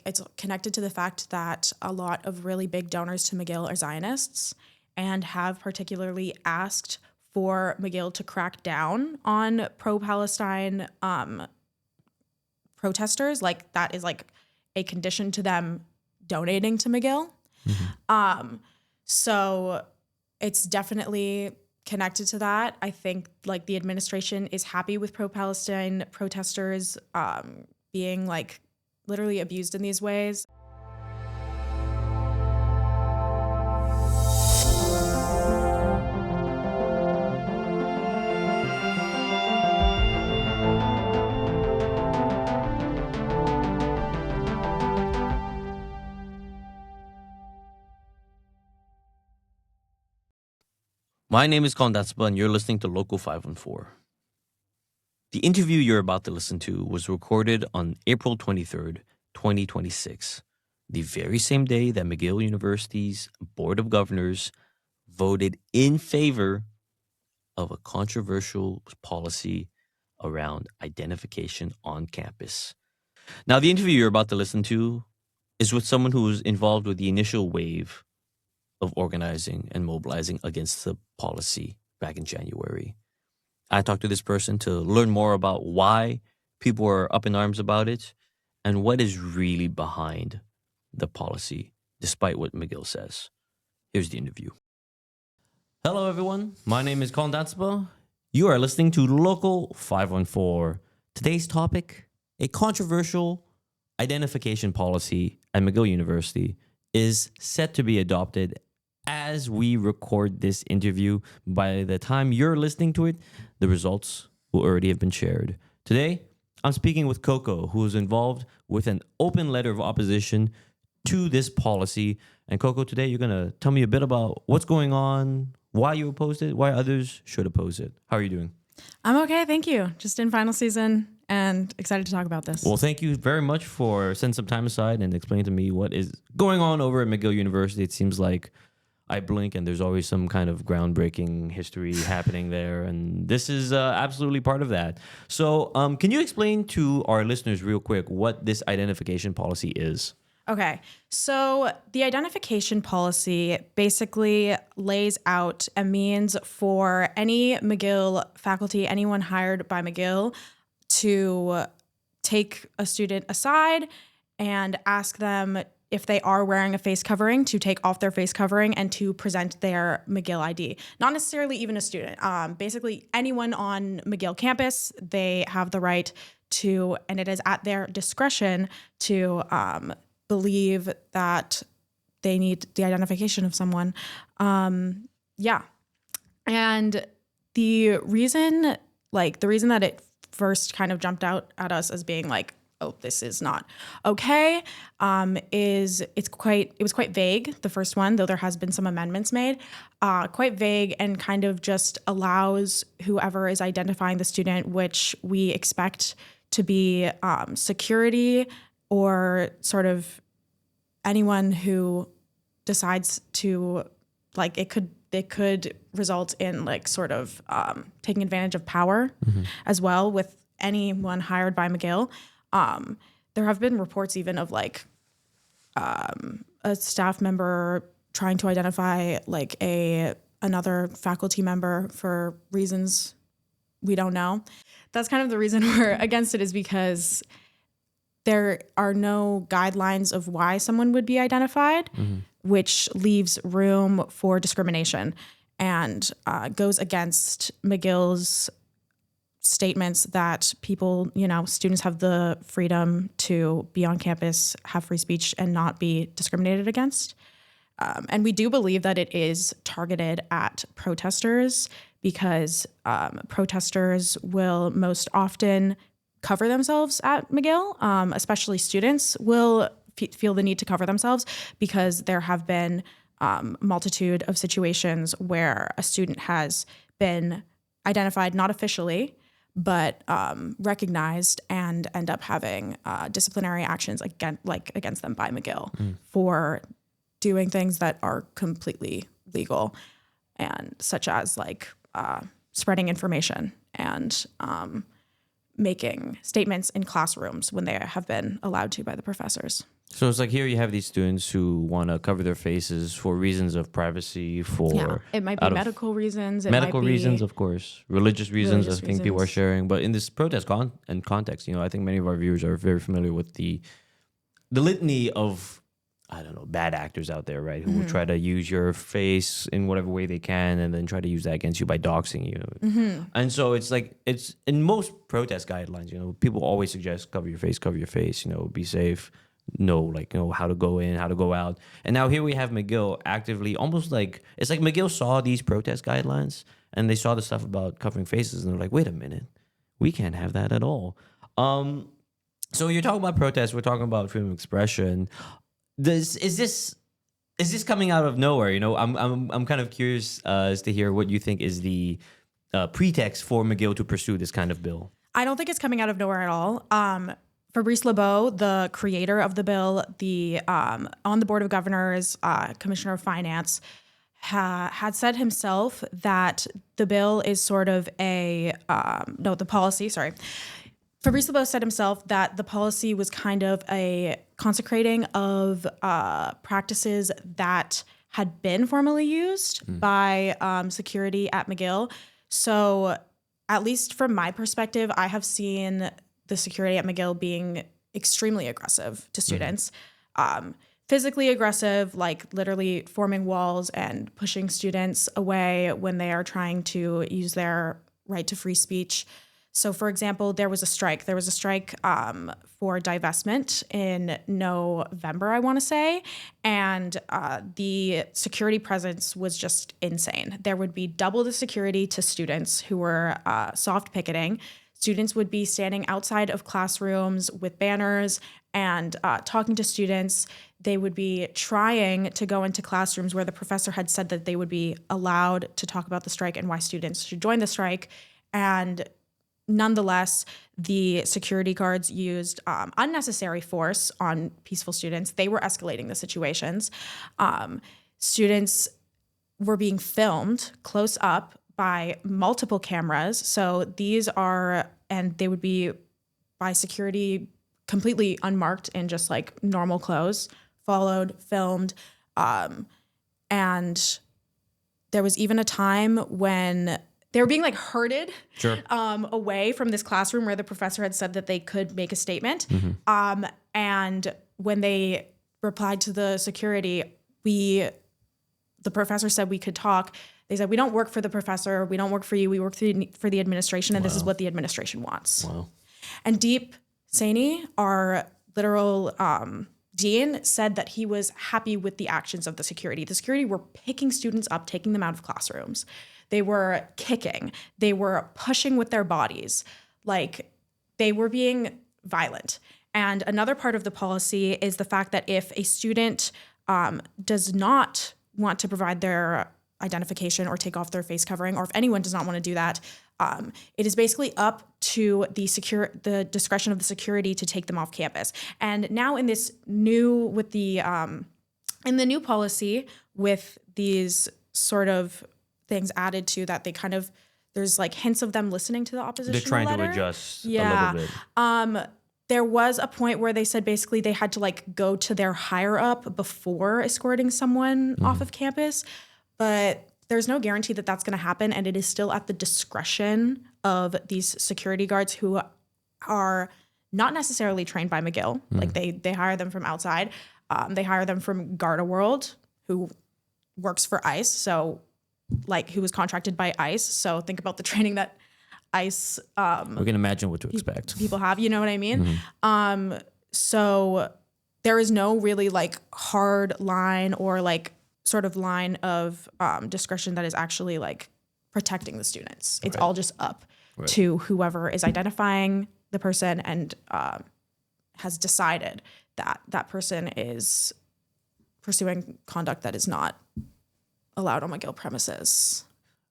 It's connected to the fact that a lot of really big donors to McGill are Zionists and have particularly asked for McGill to crack down on pro-Palestine protesters. Like, that is like a condition to them donating to McGill. So it's definitely connected to that. I think like the administration is happy with pro-Palestine protesters being like literally abused in these ways. My name is Kondatspa, and you're listening to Local 514. The interview you're about to listen to was recorded on April 23rd, 2026, the very same day that McGill University's Board of Governors voted in favor of a controversial policy around identification on campus. Now, the interview you're about to listen to is with someone who was involved with the initial wave of organizing and mobilizing against the policy back in January. I talked to this person to learn more about why people are up in arms about it and what is really behind the policy, despite what McGill says. Here's the interview. Hello, everyone. My name is Kondatspa. You are listening to Local 514. Today's topic, a controversial identification policy at McGill University is set to be adopted as we record this interview. By the time you're listening to it, the results will already have been shared. Today, I'm speaking with Coco, who is involved with an open letter of opposition to this policy. And Coco, today you're going to tell me a bit about what's going on, why you opposed it, why others should oppose it. How are you doing? I'm okay, thank you. Just in final season and excited to talk about this. Well, thank you very much for setting some time aside and explaining to me what is going on over at McGill University. It seems like I blink and there's always some kind of groundbreaking history happening there. And this is absolutely part of that. So can you explain to our listeners real quick what this identification policy is? Okay, so the identification policy basically lays out a means for any McGill faculty, anyone hired by McGill, to take a student aside and ask them if they are wearing a face covering to take off their face covering and to present their McGill ID. Not necessarily even a student. Basically, anyone on McGill campus, they have the right to, and it is at their discretion to believe that they need the identification of someone. Yeah. And the reason that it first kind of jumped out at us as being like, oh, this is not okay, it was quite vague, the first one, though there has been some amendments made, quite vague and kind of just allows whoever is identifying the student, which we expect to be security or sort of anyone who decides to, like, it could result in like sort of taking advantage of power as well with anyone hired by McGill. There have been reports even of like a staff member trying to identify like another faculty member for reasons we don't know. That's kind of the reason we're against it, is because there are no guidelines of why someone would be identified, which leaves room for discrimination and goes against McGill's statements that people, students have the freedom to be on campus, have free speech, and not be discriminated against. And we do believe that it is targeted at protesters because protesters will most often cover themselves at McGill, especially students will feel the need to cover themselves because there have been multitude of situations where a student has been identified, not officially, but recognized and end up having disciplinary actions against them by McGill for doing things that are completely legal, and such as like spreading information and making statements in classrooms when they have been allowed to by the professors. So it's like here you have these students who want to cover their faces for reasons of privacy, for It might be out of medical reasons. It medical might be reasons, of course, religious reasons. I religious think people are reasons. sharing, but in this protest and context, I think many of our viewers are very familiar with the litany of, I don't know, bad actors out there, right? Who will try to use your face in whatever way they can, and then try to use that against you by doxing you. And so it's like it's in most protest guidelines. People always suggest cover your face, be safe. Know how to go in, how to go out. And now here we have McGill actively, almost like it's like McGill saw these protest guidelines and they saw the stuff about covering faces and they're like, wait a minute, we can't have that at all. So you're talking about protests, we're talking about freedom of expression. Is this coming out of nowhere? I'm kind of curious as to hear what you think is the pretext for McGill to pursue this kind of bill. I don't think it's coming out of nowhere at all. Fabrice Labeau, the creator of the bill, the on the board of governors, commissioner of finance, had said himself that the bill is sort of the policy. Sorry, Fabrice Labeau said himself that the policy was kind of a consecrating of practices that had been formerly used by security at McGill. So, at least from my perspective, I have seen the security at McGill being extremely aggressive to students, physically aggressive, like literally forming walls and pushing students away when they are trying to use their right to free speech. So, for example, there was a strike. There was a strike for divestment in November, I want to say, and the security presence was just insane. There would be double the security to students who were soft picketing. Students would be standing outside of classrooms with banners and talking to students. They would be trying to go into classrooms where the professor had said that they would be allowed to talk about the strike and why students should join the strike. And nonetheless, the security guards used unnecessary force on peaceful students. They were escalating the situations. Students were being filmed close up by multiple cameras. So these are, and they would be by security completely unmarked in just like normal clothes, followed, filmed. And there was even a time when they were being like herded away from this classroom where the professor had said that they could make a statement. And when they replied to the security, the professor said we could talk. They said, we don't work for the professor. We don't work for you. We work for the administration. And this is what the administration wants. Wow. And Deep Saini, our literal dean, said that he was happy with the actions of the security. The security were picking students up, taking them out of classrooms. They were kicking. They were pushing with their bodies. Like, they were being violent. And another part of the policy is the fact that if a student does not want to provide their identification or take off their face covering, or if anyone does not want to do that, it is basically up to the discretion of the security to take them off campus. And now in this new, in the new policy, with these sort of things added to that, they kind of, there's like hints of them listening to the opposition. They're trying to adjust a little bit. There was a point where they said basically they had to like go to their higher up before escorting someone off of campus. But there's no guarantee that that's going to happen. And it is still at the discretion of these security guards who are not necessarily trained by McGill. Like they hire them from outside. They hire them from Garda World, who works for ICE. So like who was contracted by ICE. So think about the training that ICE we can imagine what to expect. People have, you know what I mean? So there is no really like hard line or like sort of line of discretion that is actually like protecting the students. It's all just up to whoever is identifying the person and has decided that that person is pursuing conduct that is not allowed on McGill premises.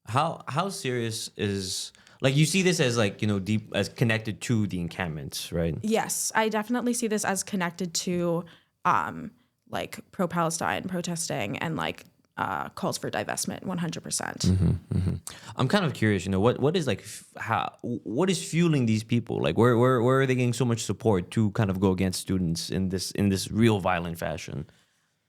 How serious is, like, you see this as like, deep as connected to the encampments, right? Yes, I definitely see this as connected to like pro-Palestine protesting and like calls for divestment 100%. Mm-hmm, mm-hmm. I'm kind of curious, what is like what is fueling these people? Like where are they getting so much support to kind of go against students in this real violent fashion?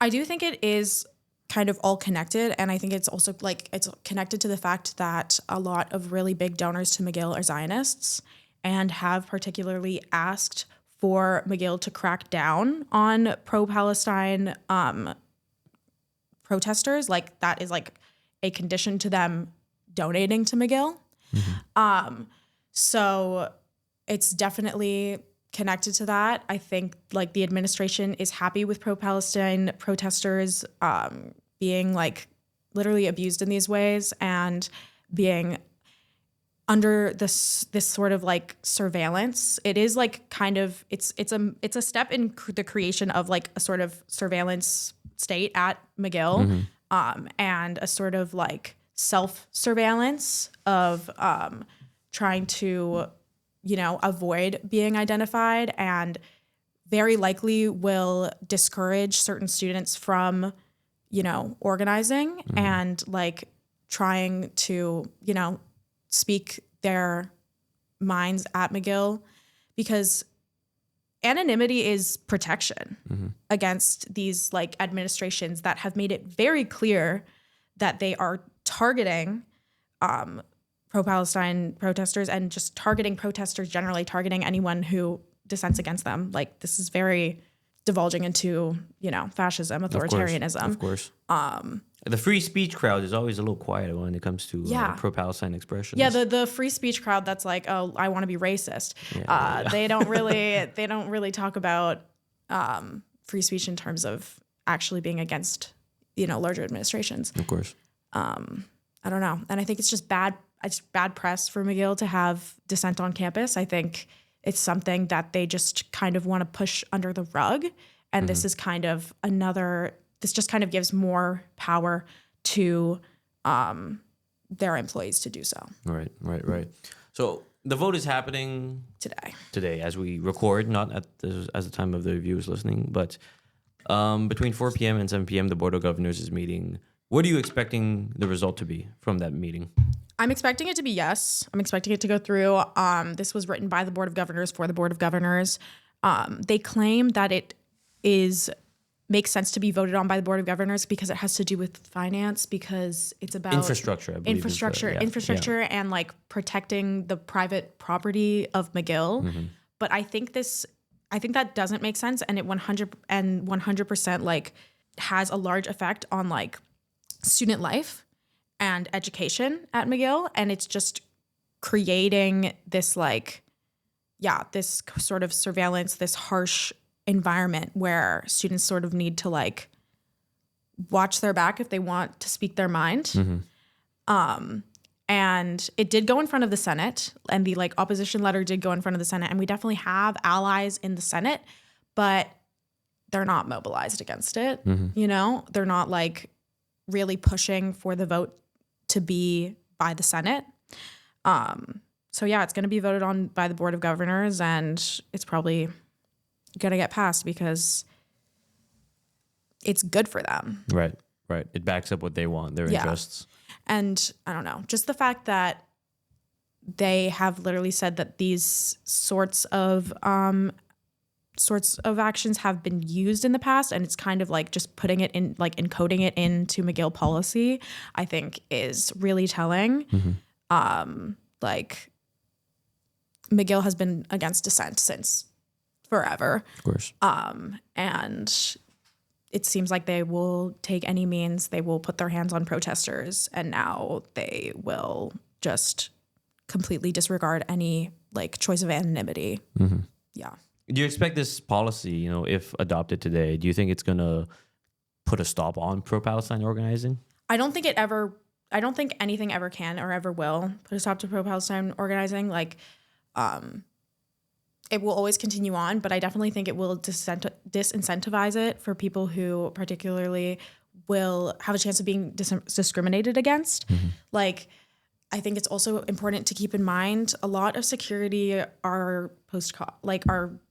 I do think it is kind of all connected, and I think it's also like it's connected to the fact that a lot of really big donors to McGill are Zionists and have particularly asked for McGill to crack down on pro-Palestine protesters. Like that is like a condition to them donating to McGill. Mm-hmm. So it's definitely connected to that. I think like the administration is happy with pro-Palestine protesters being like literally abused in these ways and being under this sort of like surveillance. It is like kind of it's a step in the creation of like a sort of surveillance state at McGill, and a sort of like self-surveillance of trying to, avoid being identified, and very likely will discourage certain students from, organizing and like trying to, speak their minds at McGill, because anonymity is protection against these like administrations that have made it very clear that they are targeting pro-Palestine protesters and just targeting protesters generally, targeting anyone who dissents against them. Like this is very divulging into, fascism, authoritarianism. Of course. The free speech crowd is always a little quiet when it comes to pro-Palestine expressions. Yeah, the free speech crowd that's like, oh, I want to be racist. They don't really talk about free speech in terms of actually being against, larger administrations. Of course. I don't know, and I think it's just bad. It's bad press for McGill to have dissent on campus. I think it's something that they just kind of want to push under the rug, and this is kind of this just kind of gives more power to their employees to do so. Right. So the vote is happening today as we record, not at as the time of the viewers listening, but between 4 p.m. and 7 p.m. the Board of Governors is meeting. What are you expecting the result to be from that meeting? I'm expecting it to be yes. I'm expecting it to go through. This was written by the Board of Governors for the Board of Governors. They claim that it makes sense to be voted on by the Board of Governors because it has to do with finance, because it's about infrastructure, I believe infrastructure and like protecting the private property of McGill. But I think that doesn't make sense, and it 100% like has a large effect on like student life and education at McGill, and it's just creating this like this sort of surveillance, this harsh environment where students sort of need to like watch their back if they want to speak their mind. And it did go in front of the Senate, and the like opposition letter did go in front of the Senate, and we definitely have allies in the Senate, but they're not mobilized against it. They're not like really pushing for the vote to be by the Senate. So yeah, it's going to be voted on by the Board of Governors, and it's probably going to get passed because it's good for them. Right. It backs up what they want, their interests. And I don't know, just the fact that they have literally said that these sorts of actions have been used in the past, and it's kind of like just putting it in, like encoding it into McGill policy, I think is really telling. Like McGill has been against dissent since forever. Of course. And it seems like they will take any means, they will put their hands on protesters, and now they will just completely disregard any like choice of anonymity. Yeah. Do you expect this policy, if adopted today, do you think it's going to put a stop on pro-Palestine organizing? I don't think anything ever can or ever will put a stop to pro-Palestine organizing. Like, it will always continue on, but I definitely think it will disincentivize it for people who particularly will have a chance of being discriminated against. Like, I think it's also important to keep in mind a lot of security are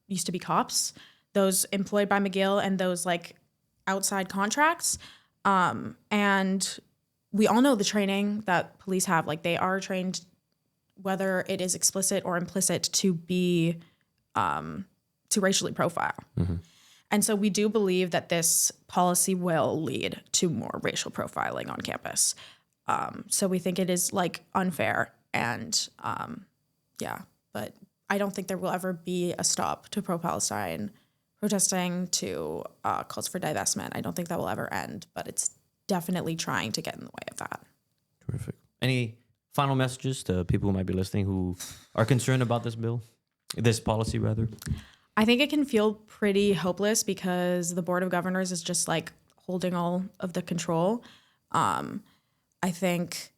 used to be cops, those employed by McGill, and those like outside contracts. And we all know the training that police have. Like, they are trained, whether it is explicit or implicit, to be to racially profile. And so we do believe that this policy will lead to more racial profiling on campus. So we think it is like unfair, and but I don't think there will ever be a stop to pro-Palestine protesting, to calls for divestment. I don't think that will ever end, but it's definitely trying to get in the way of that. Terrific. Any final messages to people who might be listening who are concerned about this policy rather? I think it can feel pretty hopeless because the Board of Governors is just like holding all of the control. I think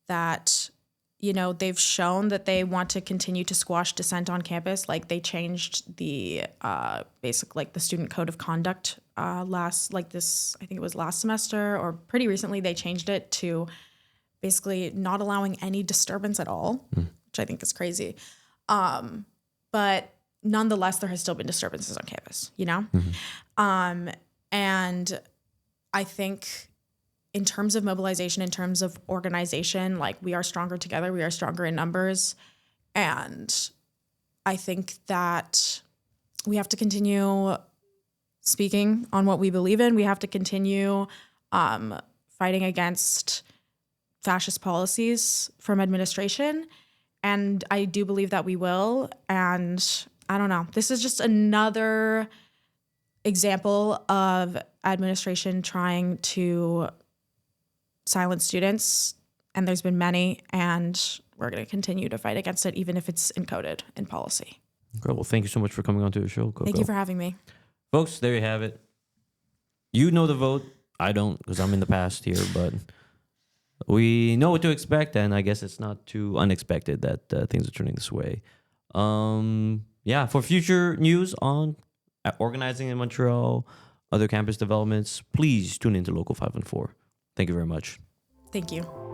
that, they've shown that they want to continue to squash dissent on campus. Like, they changed the the student code of conduct I think it was last semester or pretty recently. They changed it to basically not allowing any disturbance at all, which I think is crazy. But nonetheless, there has still been disturbances on campus, and I think in terms of mobilization, in terms of organization, like, we are stronger together, we are stronger in numbers. And I think that we have to continue speaking on what we believe in. We have to continue fighting against fascist policies from administration. And I do believe that we will. And I don't know, this is just another example of administration trying to silence students, and there's been many, and we're going to continue to fight against it, even if it's encoded in policy. Great. Well, thank you so much for coming on to the show, Coco. Thank you for having me. Folks, there you have it. You know the vote. I don't, because I'm in the past here, but we know what to expect, and I guess it's not too unexpected that things are turning this way. For future news on organizing in Montreal, other campus developments, please tune into Local 514. Thank you very much. Thank you.